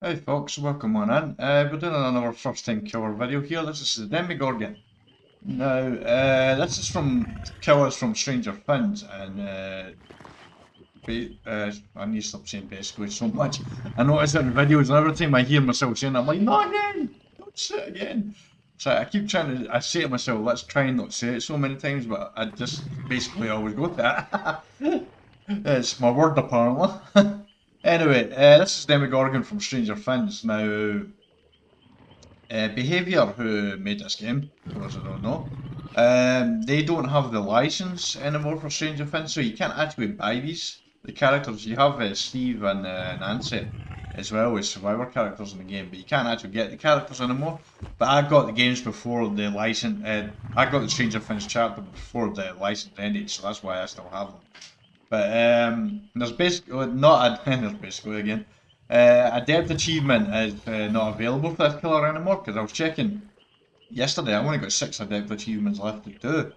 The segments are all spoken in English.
Hey folks, welcome on in. We're doing another first time killer video here. This is the Demogorgon. Now, this is from killers from Stranger Things, and I need to stop saying basically so much. I notice in videos, and every time I hear myself saying it, I'm like, not again! Don't say it again! So I keep trying to, I say to myself, let's try and not say it so many times, but I just basically always go with that. It's my word apparently. Anyway, this is Demogorgon from Stranger Things. Now, Behaviour, who made this game, for those who don't know, they don't have the license anymore for Stranger Things, so you can't actually buy the characters. You have Steve and Nancy as well as survivor characters in the game, but you can't actually get the characters anymore. But I got the games before the license, I got the Stranger Things chapter before the license ended, so that's why I still have them. But there's basically not a there's basically again a depth achievement is not available for this killer anymore because I was checking yesterday. I only got 6 depth achievements left to do,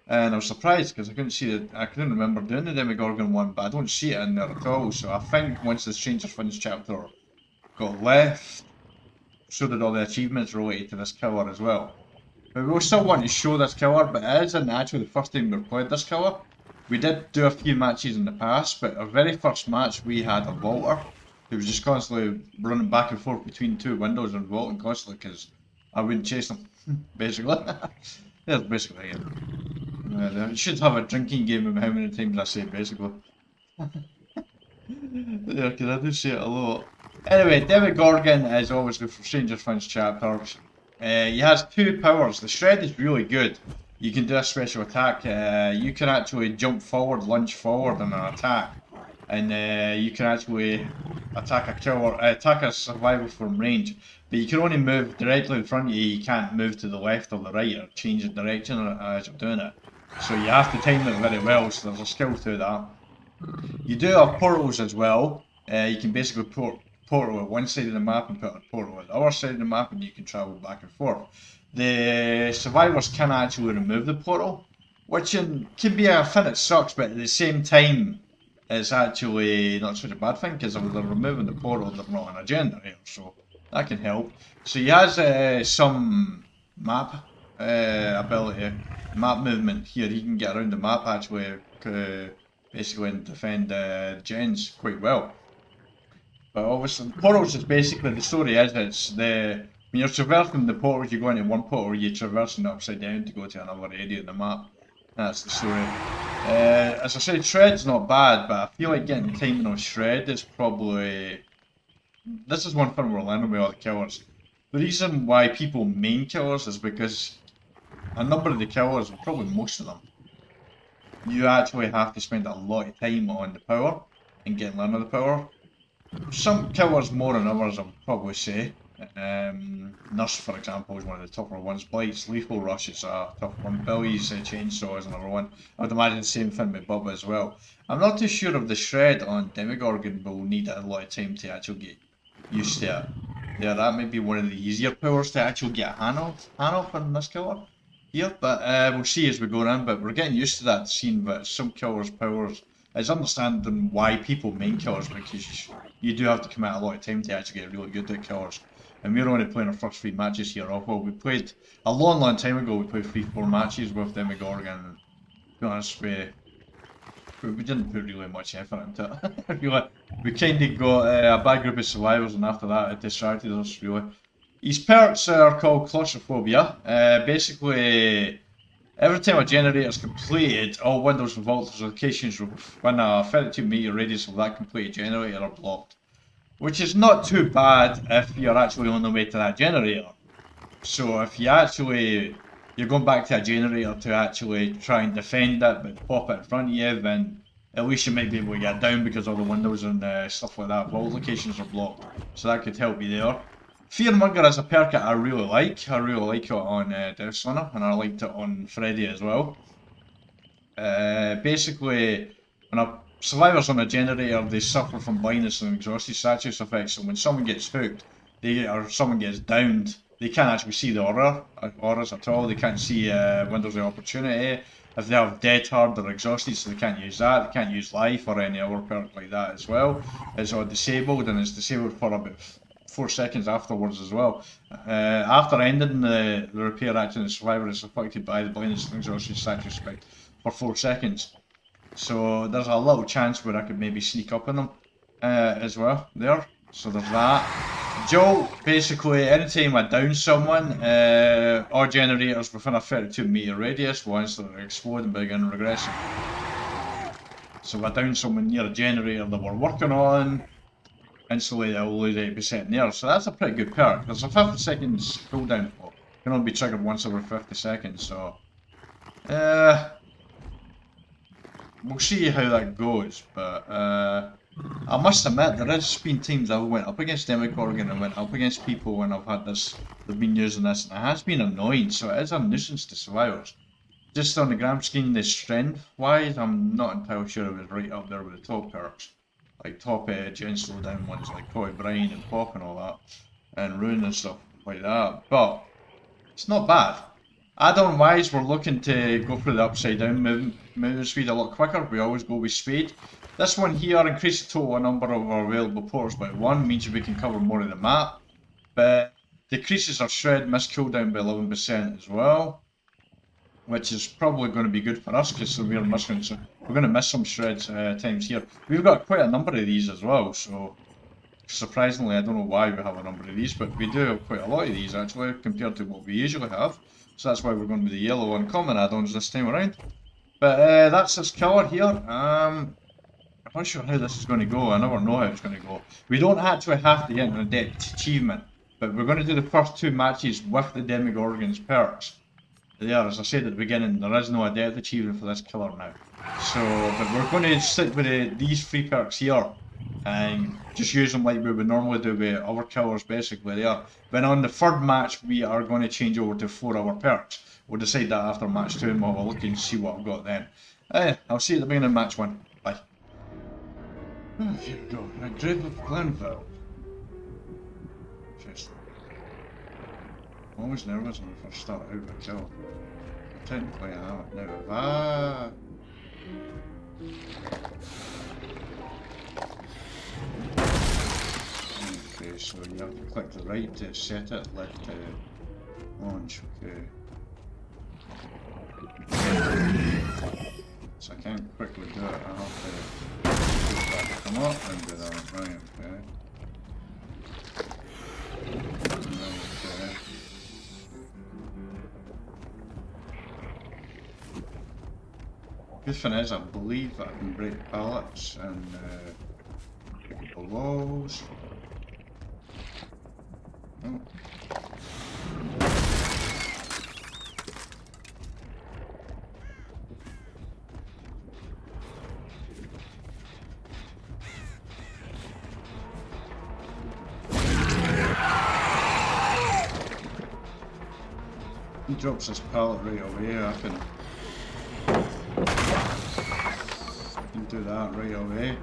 and I was surprised because I couldn't see it. I couldn't remember doing the Demogorgon one, but I don't see it in there at all. So I think once the Stranger Things chapter got left, so did all the achievements related to this killer as well. But we still want to show this killer, but it isn't actually the first time we've played this killer. We did do a few matches in the past, but our very first match we had a vaulter who was just constantly running back and forth between 2 windows and vaulting constantly because I wouldn't chase him, basically. That's basically it. You should have a drinking game of how many times I say basically. Yeah, because I do say it a lot. Anyway, Demogorgon is obviously from Stranger Things chapters. He has 2 powers. The shred is really good. You can do a special attack. You can actually jump forward, lunge forward in an attack, and you can actually attack a survivor from range. But you can only move directly in front of you. You can't move to the left or the right or change the direction as you're doing it. So you have to time it very well. So there's a skill to that. You do have portals as well. You can basically portal at one side of the map and put a portal at the other side of the map, and you can travel back and forth. The survivors can actually remove the portal, which can be a thing that sucks, but at the same time, it's actually not such a bad thing because if they're removing the portal, they're not on a generator, so that can help. So he has some map ability, map movement here. He can get around the map actually, basically, and defend gens quite well. But obviously, portals is basically the story is it's when you're traversing the portals, you go into one portal, you're traversing it upside down to go to another area of the map. That's the story. As I said, Shred's not bad, but I feel like getting timing on Shred is probably... This is one thing we're learning with all the killers. The reason why people main killers is because a number of the killers, probably most of them, you actually have to spend a lot of time on the power and getting learning the power. Some killers more than others, I would probably say. Nurse, for example, is one of the tougher ones. Blight's Lethal Rush is a tough one. Billy's Chainsaw is another one. I would imagine the same thing with Bubba as well. I'm not too sure if the Shred on Demogorgon will need a lot of time to actually get used to it. Yeah, that might be one of the easier powers to actually get a handle from this killer here, but we'll see as we go on. But we're getting used to that, seeing that some killers' powers. It's understanding why people main killers because you do have to commit a lot of time to actually get really good at killers. And we're only playing our first 3 matches here off. Well, we played a long time ago. We played 3-4 matches with Demogorgon. And to be honest, we didn't put really much effort into it. we kind of got a bad group of survivors, and after that, it distracted us really. His perks are called claustrophobia. Basically, every time a generator is completed, all windows and vaults locations within a 32-meter radius of that completed generator are blocked. Which is not too bad if you're actually on the way to that generator. So if you're going back to a generator to actually try and defend it but pop it in front of you, then at least you might be able to get down because all the windows and stuff like that, vault locations are blocked. So that could help you there. Fearmonger is a perk that I really like. I really like it on Death Stunner, and I liked it on Freddy as well. Basically, when survivors on a generator, they suffer from blindness and exhausted status effects, so when someone gets hooked, or someone gets downed, they can't actually see the auras at all. They can't see windows of opportunity. If they have dead hard or exhausted, so they can't use that. They can't use life or any other perk like that as well. It's all disabled, and it's disabled for about 4 seconds afterwards as well. After ending the repair action, the survivor is affected by the blinding slings or statue spec for 4 seconds. So there's a little chance where I could maybe sneak up on them as well there. So there's that. Joe, basically, anytime I down someone, all generators within a 32-meter radius will instantly explode and begin regressing. So if I down someone near a generator that we're working on, instantly they'll lose 80% there. So that's a pretty good perk. There's a 50 seconds cooldown, but it can only be triggered once every 50 seconds. So we'll see how that goes. But I must admit, there has been times I went up against Demogorgon and went up against people when I've had this, they've been using this, and it has been annoying. So it is a nuisance to survivors. Just on the grand scheme, the strength wise, I'm not entirely sure it was right up there with the top perks. Like top edge and slow down ones like Toy Brain and Pop and all that, and Ruin and stuff like that. But it's not bad. Add-on wise, we're looking to go through the upside down moving speed a lot quicker. We always go with speed. This one here increases the total number of our available portals by 1, means we can cover more of the map. But decreases our shred miss cooldown by 11% as well, which is probably going to be good for us because we're going to miss some shreds times here. We've got quite a number of these as well, so surprisingly, I don't know why we have a number of these, but we do have quite a lot of these actually compared to what we usually have. So that's why we're going with the yellow uncommon add-ons this time around. But that's this killer here. I'm not sure how this is going to go. I never know how it's going to go. We don't actually have to get an adept achievement, but we're going to do the first 2 matches with the Demogorgon's perks. There, as I said at the beginning, there is no adept achievement for this killer now. So, but we're going to stick with these 3 perks here and just use them like we would normally do with other killers basically there. Then on the 3rd match we are going to change over to 4 other perks. We'll decide that after match 2 and we'll look and see what I've got then. I'll see you at the beginning of match 1. Bye. Here we go. Grave of Glenville. Just I'm always nervous when I first start out with a kill. Technically I have it now. Okay, so you have to click the right to set it, left to launch, okay. So I can't quickly do it, I have to come up and do that, right, okay. Good thing is, I believe that I can break pallets and walls. Oh. He drops this pallet right away. I can do that right away.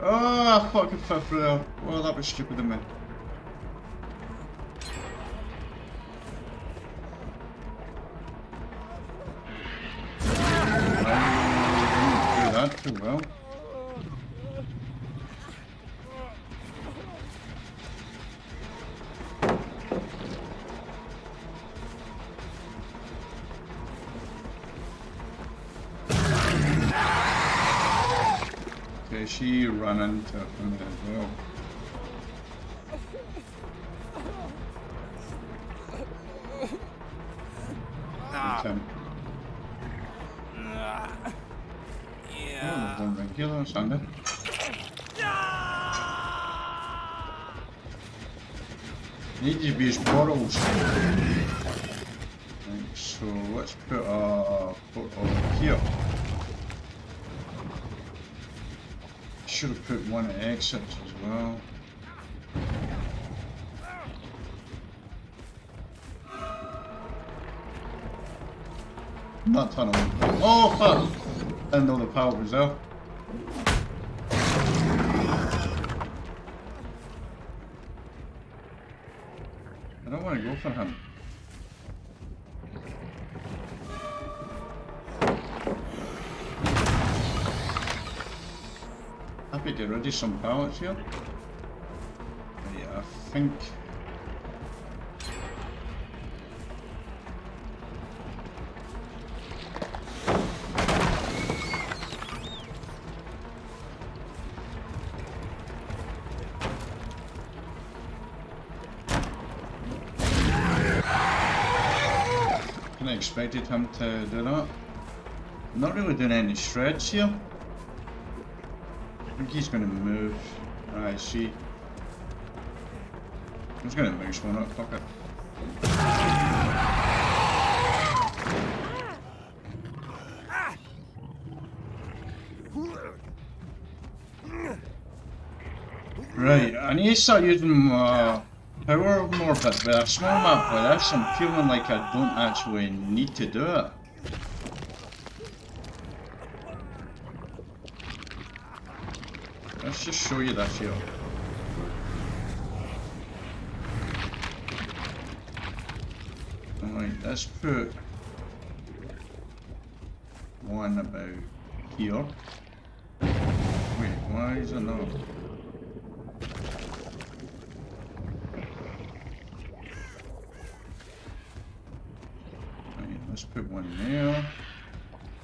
Oh, I fucking fell through there. Oh, that was stupid of me. I didn't do that too well. Okay, she ran into him as well. Oh, there's one regular standing. Need to use portals. Right, so let's put a portal here. Should have put one at exits as well. Not tunnel. Oh fuck! Didn't know the power was there. I don't want to go for him. Happy to rid of some pallets here. Yeah, I think. I expected him to do that. I'm not really doing any shreds here. I think he's going to move. I see. He's going to mouse one up, fuck it. Right, I need to start using my power more, but with a small map like this, I'm feeling like I don't actually need to do it. Let's just show you this here. Alright, let's put one about here. Wait, why is it not? Let's put one there.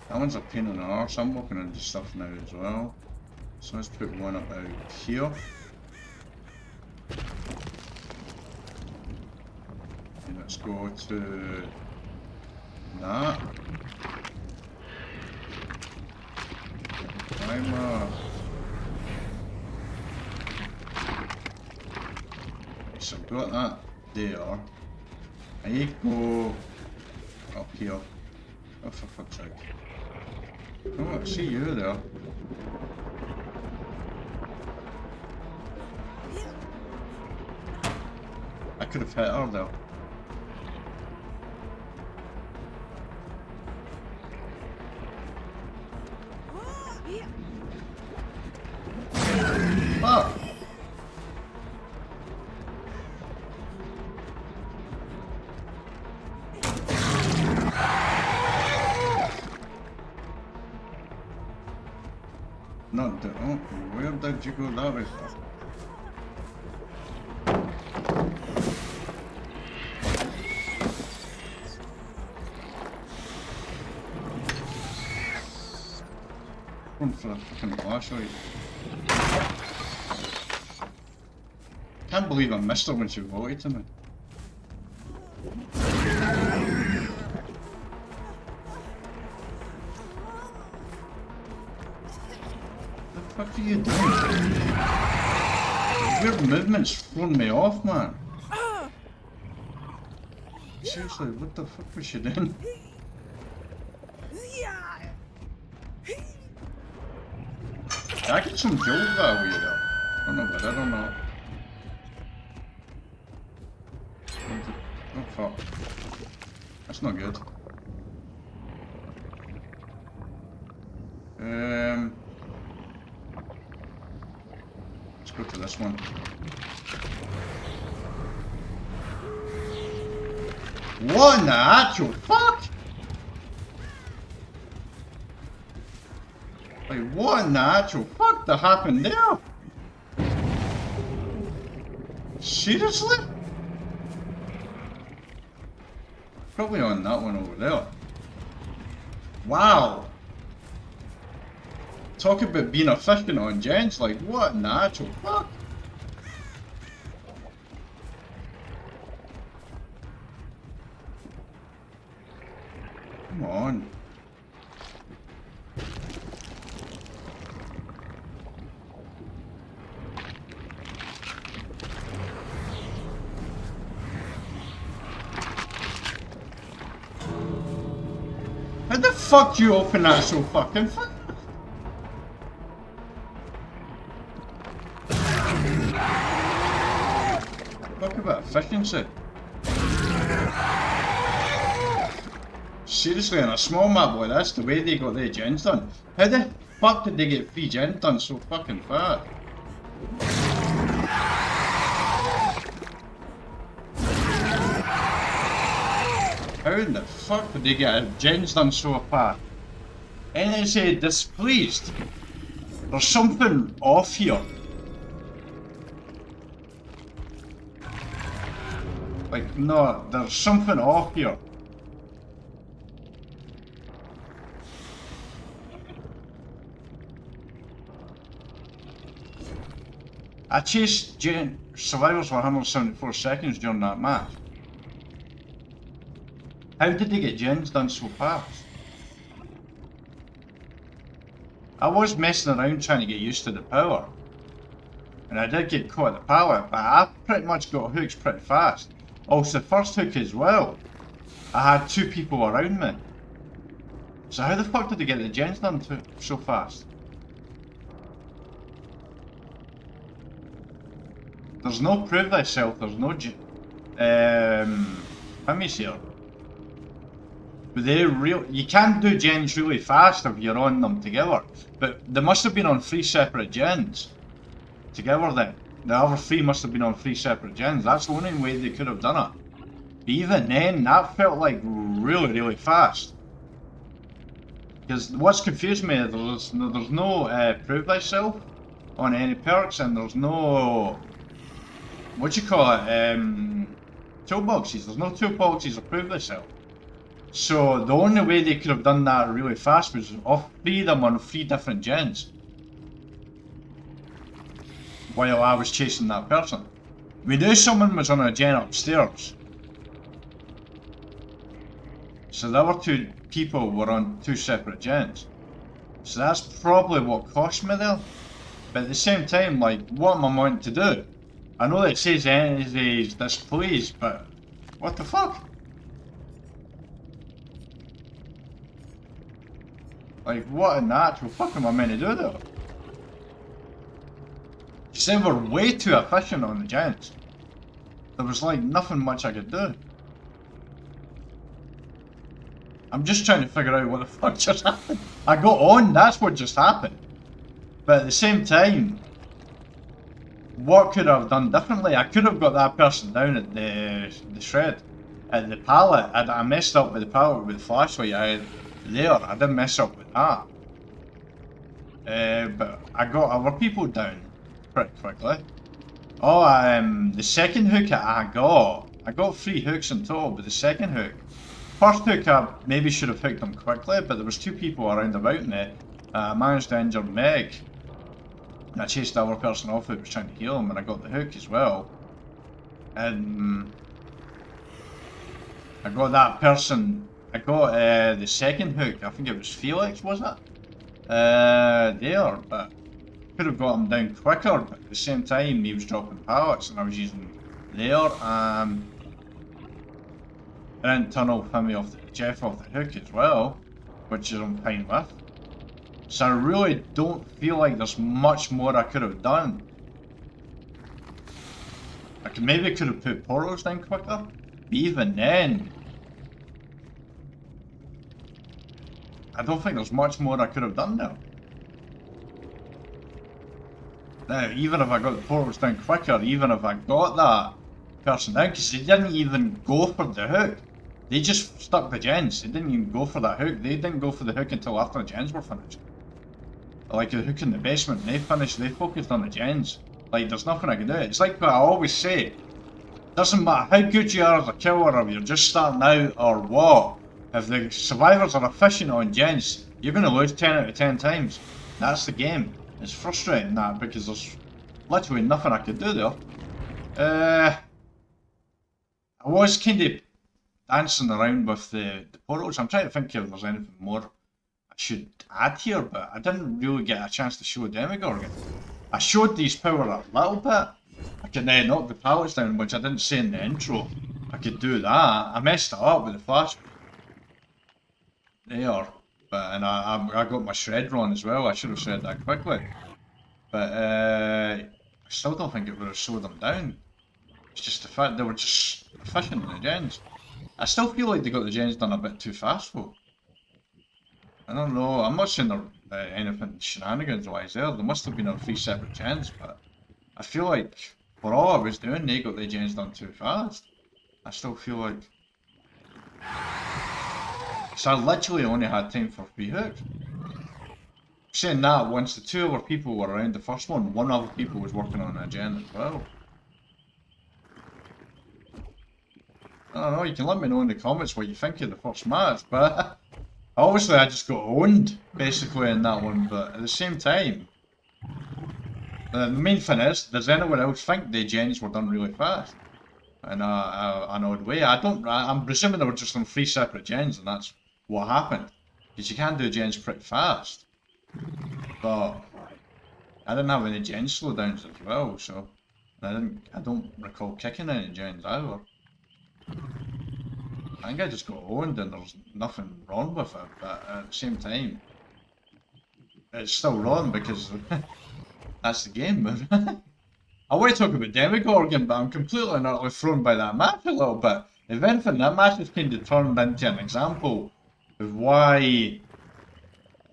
That one's a pain in the arse. I'm working on the stuff now as well. So let's put one about here. And let's go to that. So I've got that there. I need to go up here. Oh, for fuck's sake. Oh, I see you there. I could have hit her there. Oh! Not the, oh, where did you go that way for? Run for a fucking flashlight. Can't believe I missed her when she voted to me. What are you doing? Weird movements throwing me off, man. Seriously, what the fuck was she doing? I get some jewels that way though. I don't know, but I don't know. Oh fuck. That's not good. Let's go to this one. What in the actual fuck? Like, what in the actual fuck that happened there? Seriously? Probably on that one over there. Wow. Talk about being efficient on gens, like, what in the actual fuck? Come on. How the fuck do you open that so fucking fast? Talk about efficiency. Seriously, on a small map like this, the way they got their gens done, how the fuck did they get 3 gens done so fucking fast? How in the fuck did they get gens done so fast? And they say displeased. There's something off here. Like, no, there's something off here. I chased survivors for 174 seconds during that match. How did they get gens done so fast? I was messing around trying to get used to the power. And I did get caught at the pallet, but I pretty much got hooks pretty fast. Also, the first hook as well, I had 2 people around me. So how the fuck did they get the gens done so fast? There's no prove thyself, there's no Timmy's here. But they're real. You can do gens really fast if you're on them together. But they must have been on 3 separate gens together then. The other 3 must have been on 3 separate gens. That's the only way they could have done it. But even then, that felt like really fast. Because what's confused me is there's no prove thyself on any perks, and there's no, what do you call it, toolboxes. There's no toolboxes or prove thyself. So the only way they could have done that really fast was off 3 of them on 3 different gens while I was chasing that person. We knew someone was on a gen upstairs. So the other 2 people were on 2 separate gens. So that's probably what cost me there. But at the same time, like, what am I wanting to do? I know that it says enemies displeased, but what the fuck? Like, what in the actual fuck am I meant to do there? You said we're way too efficient on the gens. There was like nothing much I could do. I'm just trying to figure out what the fuck just happened. I got on, that's what just happened. But at the same time, what could I have done differently? I could have got that person down at the shred, at the pallet. I messed up with the pallet with the flashlight I had there. I didn't mess up with that. But I got other people down pretty quickly. Oh, the second hook I got 3 hooks in total, but the second hook, first hook I maybe should have hooked them quickly, but there was 2 people around about me. I managed to injure Meg. And I chased the other person off who was trying to heal him, and I got the hook as well. And I got that person, I got the second hook, I think it was Felix, was it? There, but could have got him down quicker, but at the same time he was dropping pallets and I was using there. I didn't turn off Jeff off the hook as well, which is I'm fine with. So I really don't feel like there's much more I could have done. Maybe could have put portals down quicker, but even then, I don't think there's much more I could have done there. Now, even if I got the portals down quicker, even if I got that person down, because they didn't even go for the hook. They just stuck the gens, they didn't even go for that hook. They didn't go for the hook until after the gens were finished. Like the hook in the basement, they finished, they focused on the gens. Like, there's nothing I can do. It's like what I always say. Doesn't matter how good you are as a killer, or you're just starting out, or what. If the survivors are efficient on gens, you're going to lose 10 out of 10 times. That's the game. It's frustrating that, because there's literally nothing I could do there. I was kind of dancing around with the portals. I'm trying to think if there's anything more I should add here, but I didn't really get a chance to show Demogorgon. I showed these power a little bit. I could knock the pallets down, which I didn't say in the intro. I could do that. I messed it up with the flash. There. But, and I got my shredder on as well. I should have said that quickly. But I still don't think it would have slowed them down. It's just the fact they were just efficient in the gens. I still feel like they got the gens done a bit too fast though. I don't know, I'm not saying there anything shenanigans wise there. There must have been on 3 separate gens, but I feel like for all I was doing, they got the gens done too fast. I still feel like... So I literally only had time for 3 hooks. saying that, once the two other people were around the first one other people was working on a gen as well. I don't know, you can let me know in the comments what you think of the first match, but obviously I just got owned, basically, in that one, but at the same time, the main thing is, does anyone else think the gens were done really fast? In an odd way. I'm presuming they were just on 3 separate gens and that's what happened. Because you can do gens pretty fast. But I didn't have any gen slowdowns as well, so I don't recall kicking any gens either. I think I just got owned and there's nothing wrong with it, but at the same time, it's still wrong because that's the game. I want to talk about Demogorgon, but I'm completely and utterly thrown by that match a little bit. If anything, that match has kind of turned into an example of why,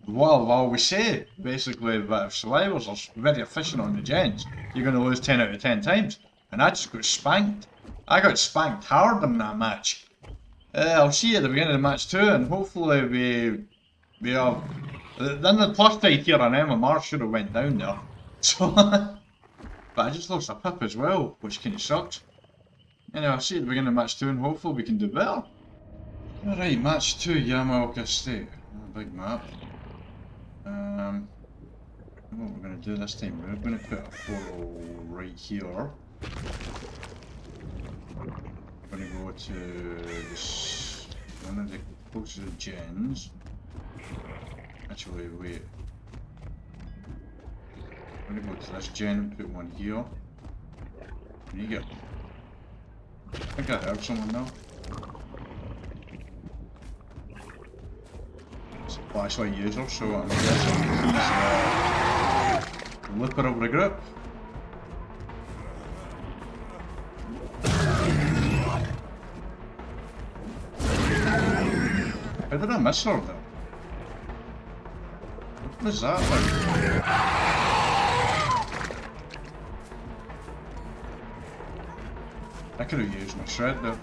what I've always said, basically, that if survivors are very efficient on the gens, you're going to lose 10 out of 10 times. And I just got spanked. I got spanked hard in that match. I'll see you at the beginning of match 2, and hopefully we have... Then the plus side here on MMR should have went down there. So, but I just lost a pip as well, which kind of sucked. Anyway, I'll see you at the beginning of match 2, and hopefully we can do better. Alright, match 2, Yamaoka Estate. Big map. What we're going to do this time, we're going to put a portal right here. We're going to go to this, one of the closest gens. Actually, wait. I'm going to go to this gen and put one here. Can you get... I think I heard someone now. It's a flashlight user, so I'm guessing he's the looper of the group. How did I miss her though? What was that like? I could have used my shred though.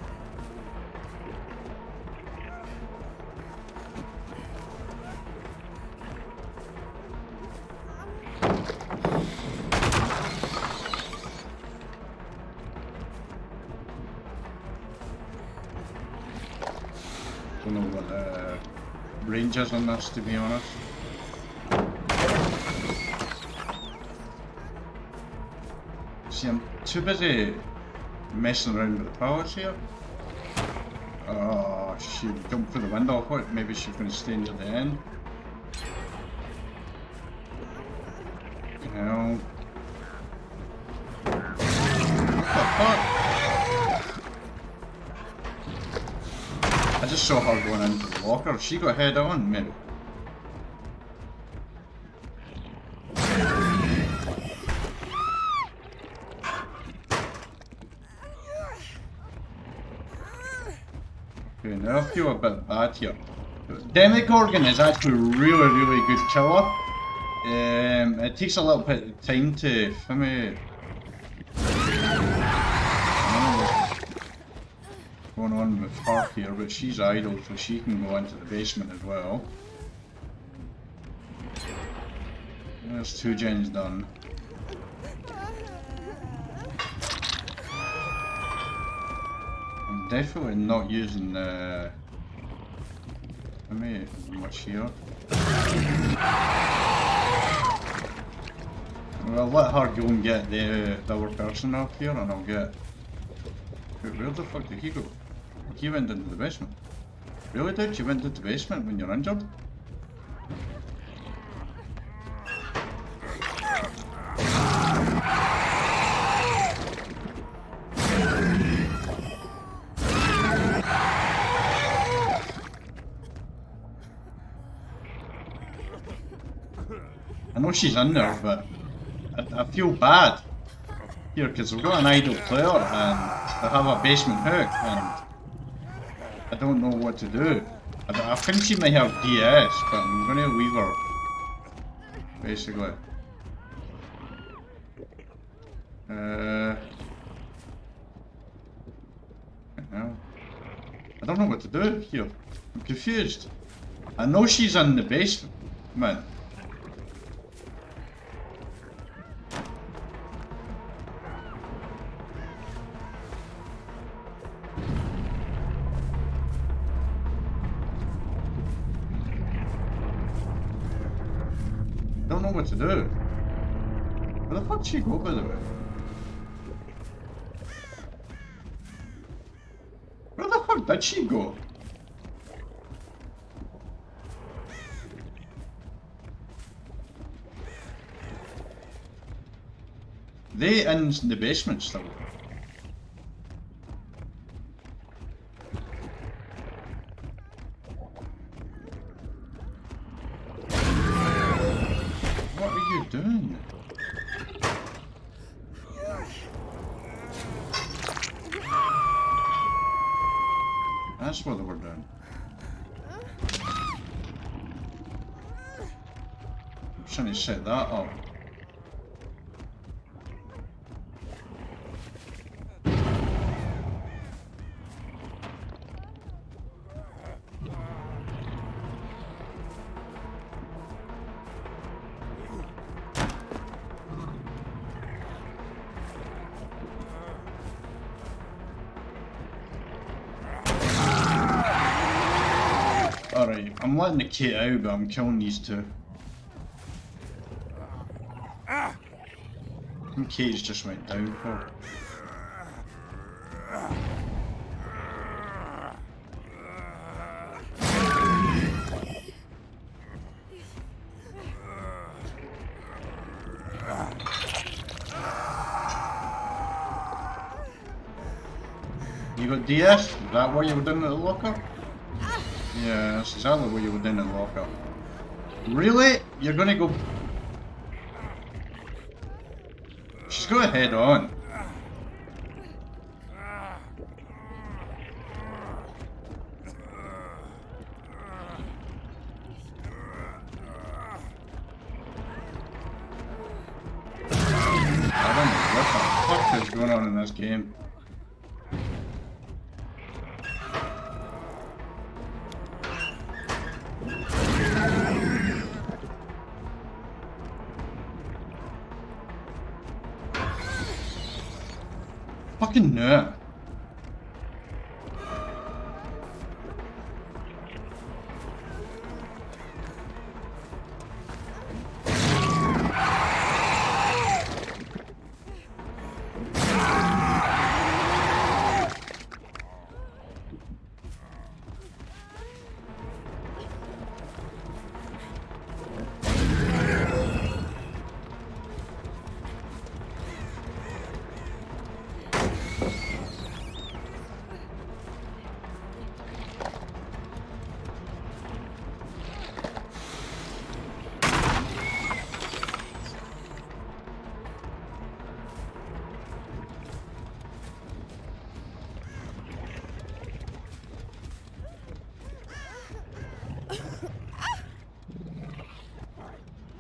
Don't know what the range is on this, to be honest. See, I'm too busy messing around with the pallets here. Oh, she jumped through the window. I thought maybe she's going to stay near the end. Hell. What the fuck? I just saw her going into the locker. She got head on, maybe. Okay, now I feel a bit bad here. Demogorgon is actually a really good killer. It takes a little bit of time to... Let me... going on with her here, but she's idle, so she can go into the basement as well. There's 2 gens done. I'm definitely not using the... Let me watch here. Well, I'll let her go and get the other person up here, and I'll get... Where the fuck did he go? He went into the basement. Really, dude? You went into the basement when you're injured? I know she's in there, but I feel bad here because we've got an idle player and they have a basement hook and I don't know what to do. I think she might have DS, but I'm going to leave her, basically. I don't know what to do here. I'm confused. I know she's in the basement, know what to do. Where the fuck did she go, by the way? Where the fuck did she go? They in the basement still. What are you doing? That's what they were doing. I'm trying to set that up. Alright, I'm letting the kid out, but I'm killing these two. The cage just went down for. You got DS? Is that what you were doing at the lockup? Yeah, that's exactly what you were doing at the lockup. Really? You're gonna go... She's got a head on. I don't know what the fuck is going on in this game. Fucking nerd.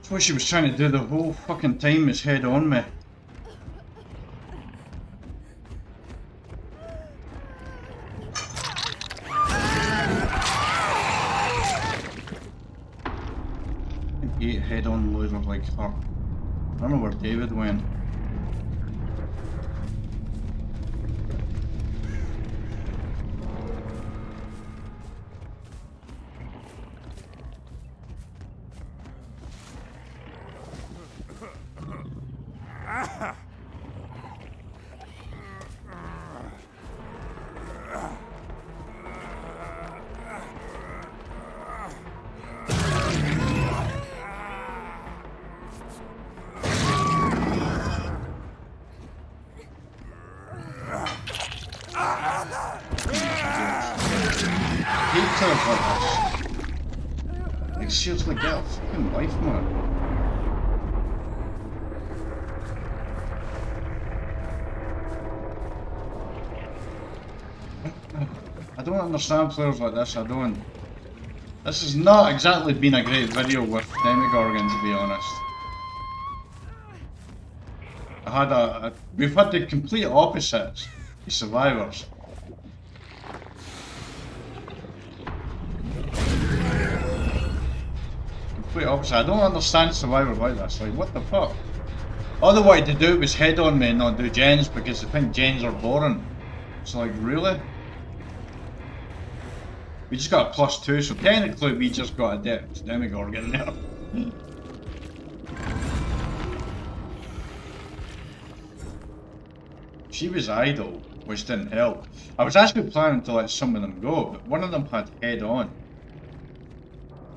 What she was trying to do the whole fucking time is head on me. I hate head on losers like her. I don't know where David went. Like, seriously, get a fucking life, man. I don't understand players like this, I don't. This has not exactly been a great video with Demogorgon, to be honest. We've had the complete opposites, the survivors. Complete opposite. I don't understand survivors like this. Like, what the fuck? All they wanted to do was head on me and not do gens because they think gens are boring. So, like, really? We just got a +2, so technically we just got a Demogorgon there. She was idle, which didn't help. I was actually planning to let some of them go, but one of them had head on.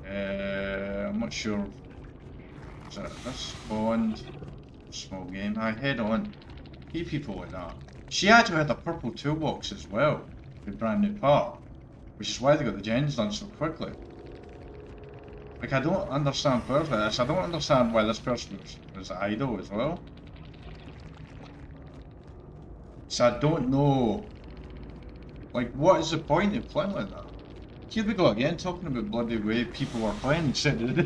I'm not sure. Is that this bond? Small game. I head on. Few people like that. She actually had a purple toolbox as well, with a brand new part, which is why they got the gens done so quickly. Like, I don't understand parts of this. I don't understand why this person was idle as well. So I don't know. Like, what is the point of playing like that? Here we go again, talking about bloody way people were playing instead of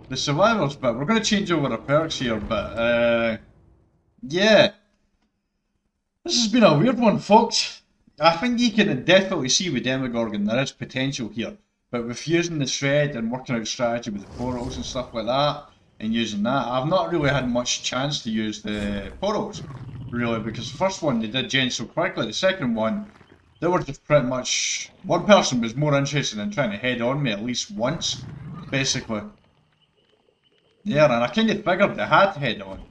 the survivors bit. We're going to change over the perks here, but yeah. This has been a weird one, folks. I think you can definitely see with Demogorgon there is potential here. But with using the shred and working out strategy with the portals and stuff like that, and using that, I've not really had much chance to use the portals, really, because the first one they did gen so quickly, the second one, they were just pretty much, one person was more interested in trying to head on me at least once, basically. There, and I kind of figured they had head on.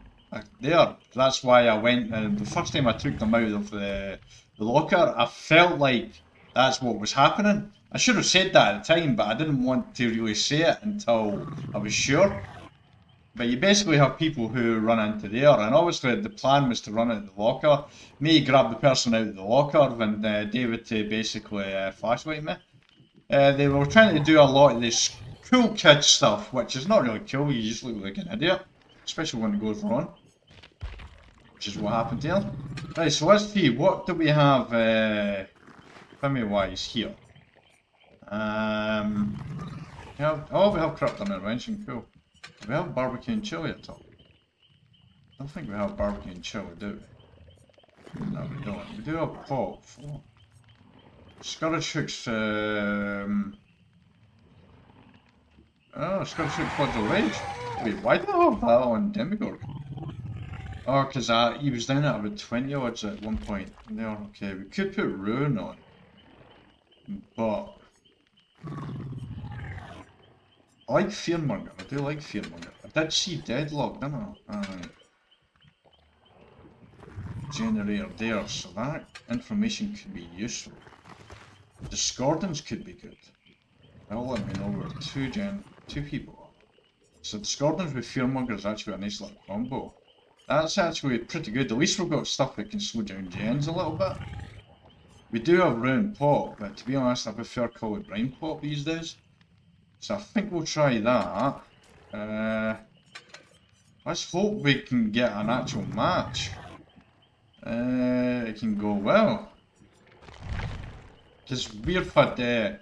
There, that's why I went, and the first time I took them out of the locker, I felt like that's what was happening. I should have said that at the time, but I didn't want to really say it until I was sure. But you basically have people who run into there, and obviously the plan was to run into the locker, me grab the person out of the locker, and David to basically flashlight me. They were trying to do a lot of this cool kid stuff, which is not really cool, you just look like an idiot, especially when it goes wrong. Which is what happened here. Right, so let's see, what do we have family-wise here? We have crypto intervention, cool. Do we have barbecue and chili at all? I don't think we have barbecue and chili, do we? No, we don't. We do have pop. Scottish Hooks, oh, Scottish Hooks Fudgel Rage. Wait, why do I have that on Demogorgon? Oh, because he was down at about 20 odds at one point. There, okay, we could put Ruin on. But I like Fearmonger, I do like Fearmonger. I did see Deadlock, didn't I? Generator there, so that information could be useful. Discordance could be good. That'll let me know where two people are. So Discordance with Fearmonger is actually a nice little combo. That's actually pretty good. At least we've got stuff that can slow down gens a little bit. We do have Ruin Pop, but to be honest, I prefer Call it Brain Pop these days. So I think we'll try that. Let's hope we can get an actual match. It can go well. Because we've had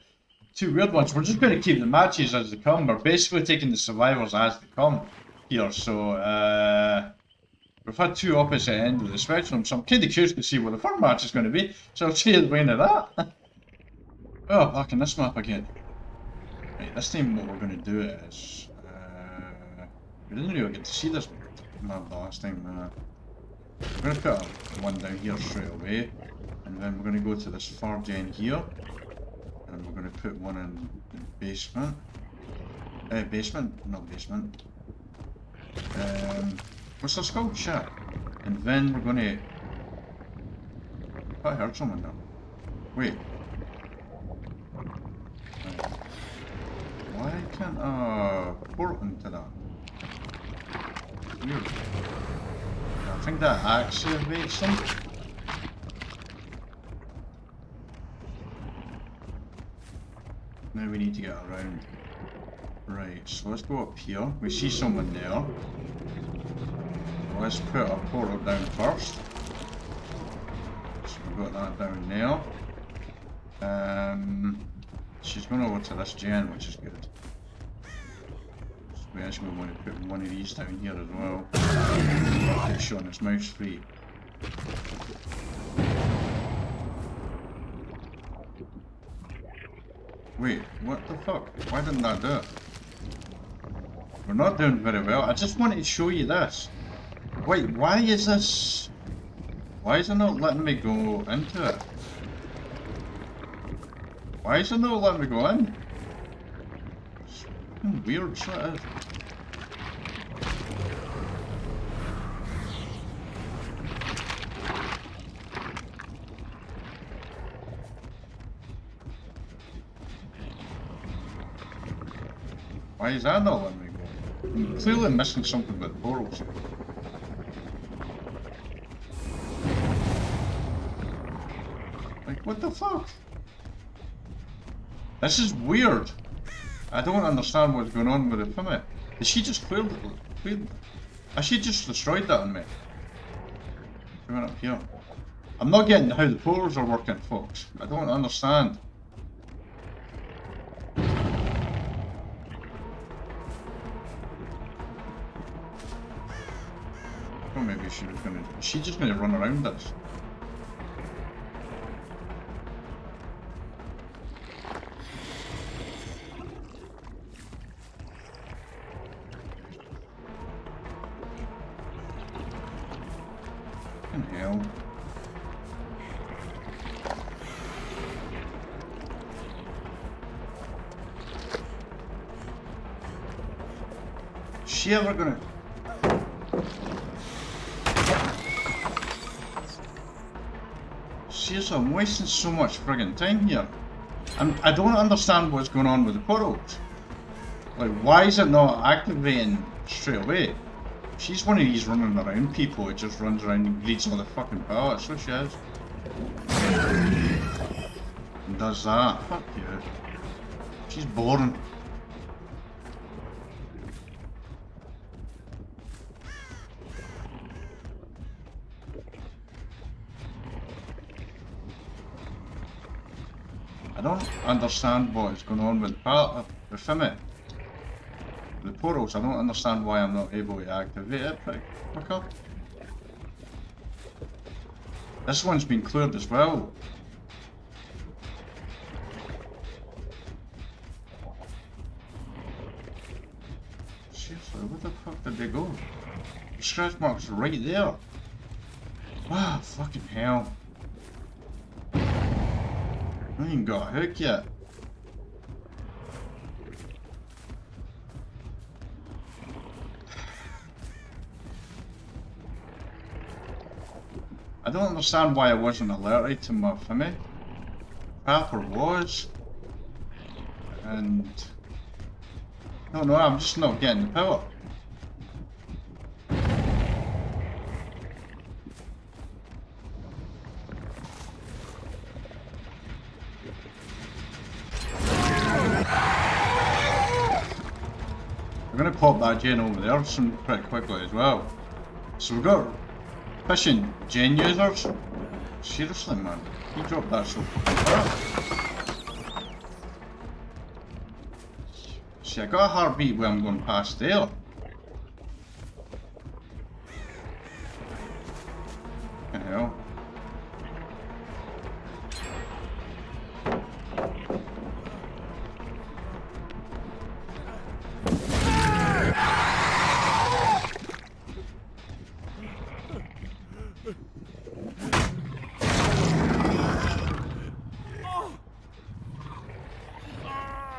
two weird ones. We're just going to keep the matches as they come. We're basically taking the survivors as they come here. So we've had two opposite ends of the spectrum. So I'm kind of curious to see what the first match is going to be. So I'll see you at the end of that. Oh, back in this map again. Right, this time what we're going to do is, we didn't really get to see this map the last time. We're going to put one down here straight away, and then we're going to go to this far gen here, and we're going to put one in the basement. Not basement. What's this called? Shit. And then we're going to... I heard someone there. Wait. Why can't I port into that? Weird. I think that activates them. Now we need to get around. Right, so let's go up here. We see someone there. Let's put our portal down first. So we've got that down there. She's going over to this gen, which is good. So we actually want to put one of these down here as well. It's showing its mouse free. Wait, what the fuck? Why didn't that do it? We're not doing very well. I just wanted to show you this. Wait, why is this... Why is it not letting me go into it? Why is it not letting me go in? It's weird, so it is. Why is that not letting me go? I'm clearly missing something with portals. Like, what the fuck? This is weird. I don't understand what's going on with it for me. Did she just cleared it? Has she just destroyed that on me? She went up here. I'm not getting how the portals are working, folks. I don't understand. Or maybe she was gonna... Is she just gonna run around us? Hell. Is she ever gonna... Seriously, I'm wasting so much friggin' time here. I don't understand what's going on with the portals. Like, why is it not activating straight away? She's one of these running around people who just runs around and reads all the fucking power. That's what she is. And does that. Fuck you. She's boring. I don't understand what is going on with Fimi. The portals, I don't understand why I'm not able to activate it pretty quicker. This one's been cleared as well. Seriously, where the fuck did they go? The scratch marks are right there. Ah, fucking hell. I haven't even got a hook yet. I don't understand why I wasn't alerted to my Fimi. Pepper was. And... No, I'm just not getting the power. I'm gonna pop that gen over there pretty quickly as well. So we've got fishing gen users. Seriously, man, he dropped that so fucking far. See, I got a heartbeat where I'm going past there. What the hell?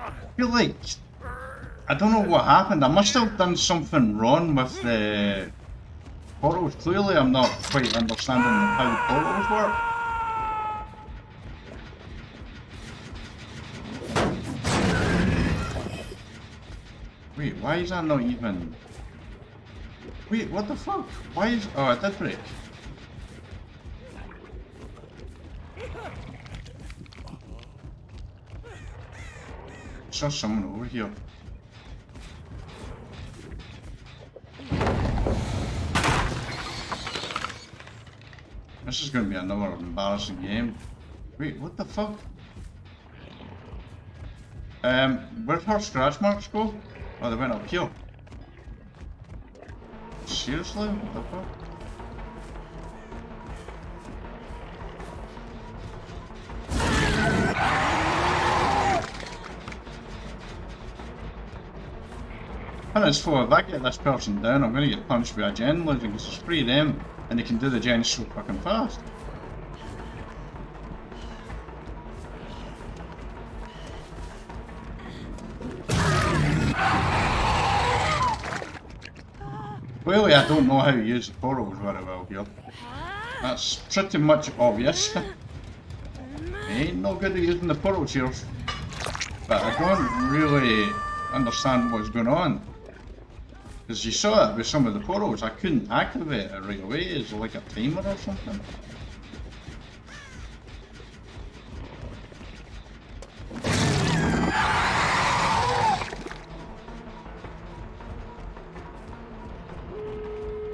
I feel like, I don't know what happened. I must have done something wrong with the portals. Clearly I'm not quite understanding how the portals work. Wait, why is that not even... Wait, what the fuck? Why is... Oh, it did break. I saw someone over here. This is going to be another embarrassing game. Wait, what the fuck? Where'd her scratch marks go? Oh, they went up here. Seriously? What the fuck? And it's for if I get this person down, I'm going to get punched by a gen losing because there's 3 of them and they can do the gens so fucking fast. Clearly I don't know how to use the portals very well here. That's pretty much obvious. Ain't no good at using the portals here. But I don't really understand what's going on. Because you saw it with some of the portals, I couldn't activate it right away. Is it like a timer or something?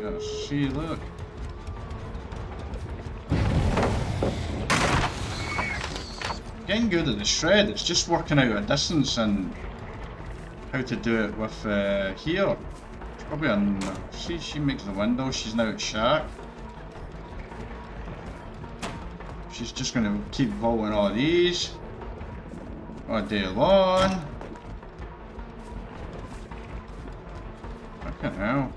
Yeah, see, look. Getting good at the shred, it's just working out a distance and how to do it with here. It's probably on. See, she makes the window, she's now at shack. She's just going to keep vaulting all these all day long. Fucking hell.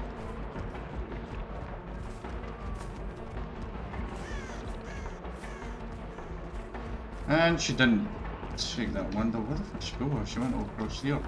And she didn't take that window. Where the fuck did she go? She went over across here.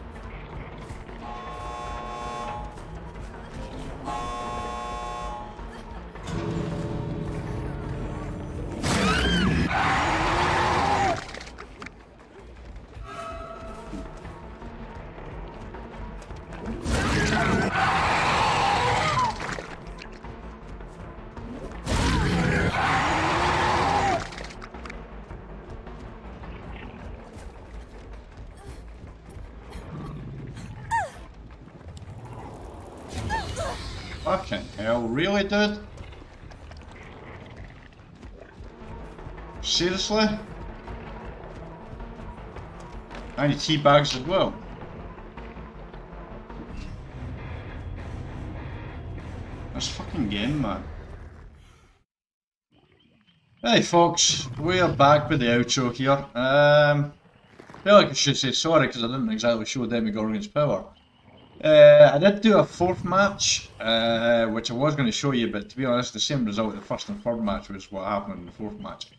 Fucking hell, really, dude? Seriously? And tea bags as well. This fucking game, man. Hey folks, we are back with the outro here. I feel like I should say sorry because I didn't exactly show Demogorgon's power. I did do a fourth match, which I was going to show you, but to be honest, the same result of the first and third match was what happened in the fourth match.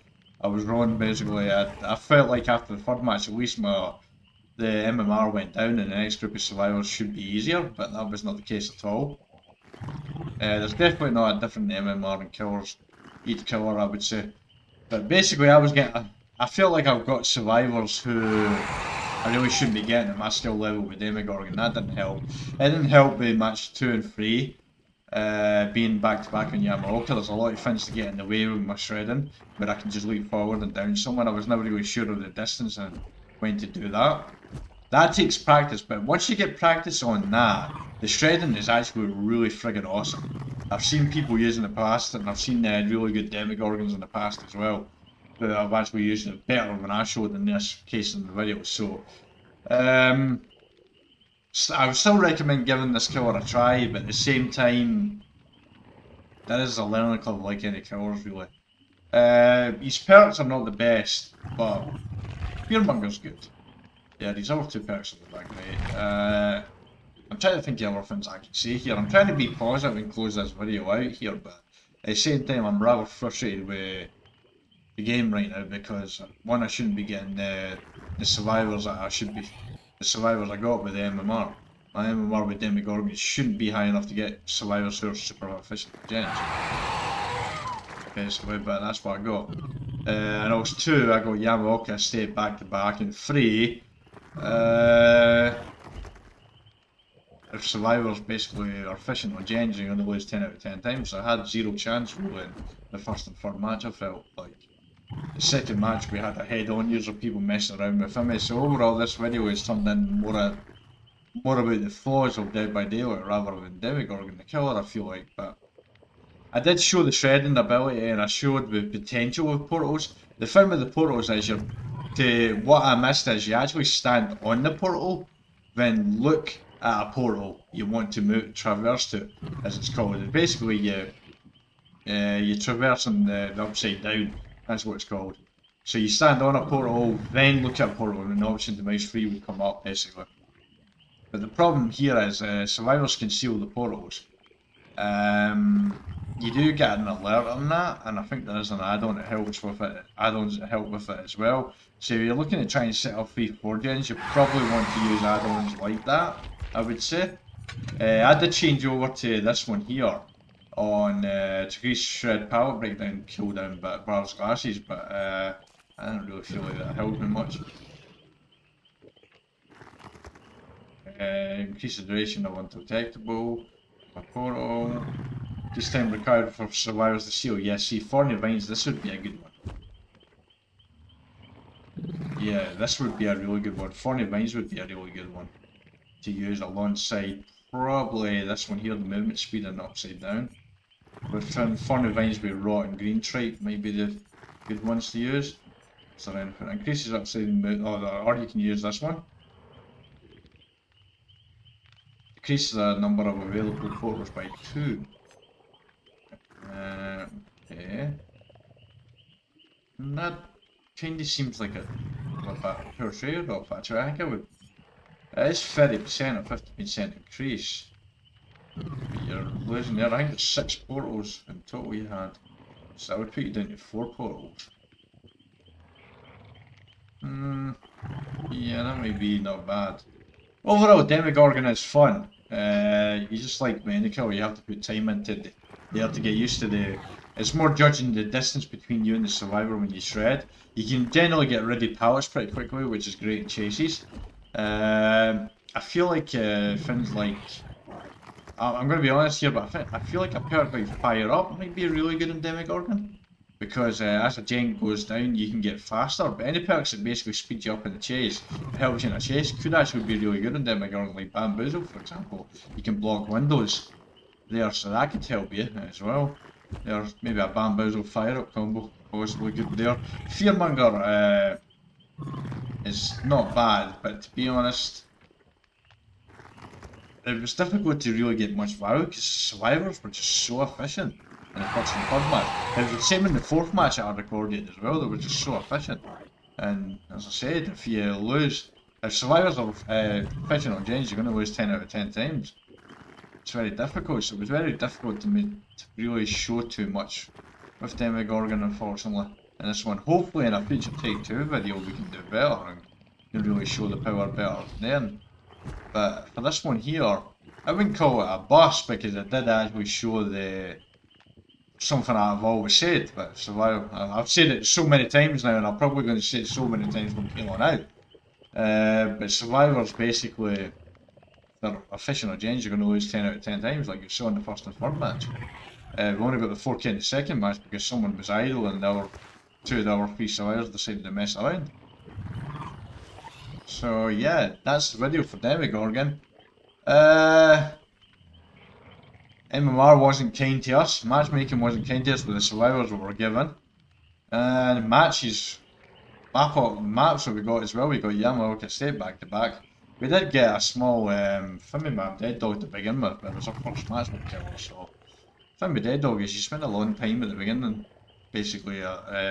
I was wrong, basically. I felt like after the third match, at least the MMR went down and the next group of survivors should be easier, but that was not the case at all. There's definitely not a different MMR and killers, each killer, I would say. But basically, I feel like I've got survivors who I really shouldn't be getting at my skill level with Demogorgon. That didn't help. It didn't help with match 2 and 3, being back to back on Yamaoka. There's a lot of things to get in the way with my shredding, but I can just leap forward and down someone. I was never really sure of the distance and when to do that. That takes practice, but once you get practice on that, the shredding is actually really friggin' awesome. I've seen people use it in the past, and I've seen really good Demogorgons in the past as well. But I've actually used it better than I showed in this case in the video. So, I would still recommend giving this killer a try, but at the same time, that is a learning curve like any killers really. His perks are not the best, but Fearmonger's good. Yeah, these other 2 perks are not that great. I'm trying to think of other things I can say here. I'm trying to be positive and close this video out here, but at the same time, I'm rather frustrated with the game right now because one, I shouldn't be getting the survivors that I should be. The survivors I got with the MMR. My MMR with Demogorgon shouldn't be high enough to get survivors who are super efficient gens. Basically, but that's what I got. And also 2, I got Yamaoka Estate back to back, and 3, if survivors basically are efficient on gens, you're going to lose 10 out of 10 times. So I had 0 chance rolling the first and third match, I felt like. The second match we had a head-on use of people messing around with me, so overall this video has turned in more about the flaws of Dead by Daylight rather than Demogorgon the killer, I feel like. But I did show the shredding ability and I showed the potential of portals. The thing with the portals is what I missed is you actually stand on the portal, then look at a portal you want to traverse to, as it's called. It's basically you traversing the upside down. That's what it's called. So you stand on a portal, then look at a portal, and an option to mouse 3 would come up, basically. But the problem here is survivors can seal the portals. You do get an alert on that, and I think there is an add-on that helps with it. Add-ons that help with it as well. So if you're looking to try and set up 3-4 gens, you probably want to use add-ons like that, I would say. I did change over to this one here on to increase shred pallet breakdown cooldown but bars glasses, but I don't really feel like that helped me much. Increase the duration of undetectable. A portal. This time required for survivors to seal. Yeah, see, Thorny Vines, this would be a good one. Yeah, this would be a really good one. Thorny Vines would be a really good one to use alongside probably this one here, the movement speed and upside down. With Thorny Vines with Rot and Green Tripe might be the good ones to use. So then if it increases upside movement, or you can use this one. Increases the number of available portals by 2. Okay. And that kinda seems like a poor trade-off actually. I think it would. It is 30% or 50% increase. But you're losing there. I think there's 6 portals in total you had. So that would put you down to 4 portals. Yeah, that might be not bad. Overall, Demogorgon is fun. You just like Manical, you have to put time into it. You have to get used to the. It's more judging the distance between you and the survivor when you shred. You can generally get rid of pallets pretty quickly, which is great in chases. I feel like things like. I'm going to be honest here, but I feel like a perk like Fire Up might be really good in Demogorgon. Because as a gen goes down, you can get faster. But any perks that basically speed you up in the chase, helps you in a chase, could actually be really good in Demogorgon, like Bamboozle, for example. You can block windows there, so that could help you as well. There's maybe a Bamboozle Fire Up combo, possibly good there. Fearmonger is not bad, but to be honest, it was difficult to really get much value because survivors were just so efficient in the first and third match. It was the same in the fourth match that I recorded as well, they were just so efficient. And as I said, if you lose, if survivors are efficient on gens, you're going to lose 10 out of 10 times. It's very difficult, so it was very difficult to really show too much with Demogorgon, unfortunately. In this one, hopefully in a future Take 2 video we can do better and can really show the power better then. But for this one here, I wouldn't call it a bust because it did actually show the something I've always said, but survival. I've said it so many times now, and I'm probably going to say it so many times from here on out. But survivors basically, they're efficient on gens, you're going to lose 10 out of 10 times, like you saw in the first and third match. We only got the 4K in the second match because someone was idle and two of the other 3 survivors decided to mess around. So yeah, that's the video for Demogorgon. MMR wasn't kind to us, matchmaking wasn't kind to us with the survivors that were given. And maps that we got as well, we got Yamaoka Estate back to back. We did get a small Fimmy map Dead Dog to begin with, but it was our first match with killer, so Fimmy Dead Dog is you spend a long time at the beginning basically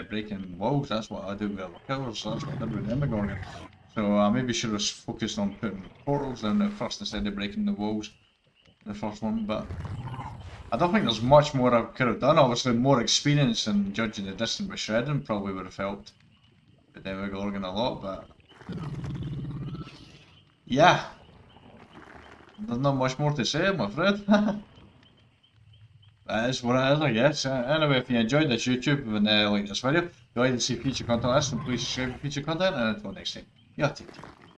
breaking walls. That's what I do with our killers, so that's what I did with Demogorgon. So I maybe should have focused on putting portals down at first instead of breaking the walls in the first one, but I don't think there's much more I could have done. Obviously more experience in judging the distance with shredding probably would have helped the Demogorgon a lot, but yeah, there's not much more to say, I'm afraid. That is what it is, I guess. Anyway, if you enjoyed this YouTube and like this video, if you'd like to see future content, then please subscribe to future content, and until next time, yeah, take care.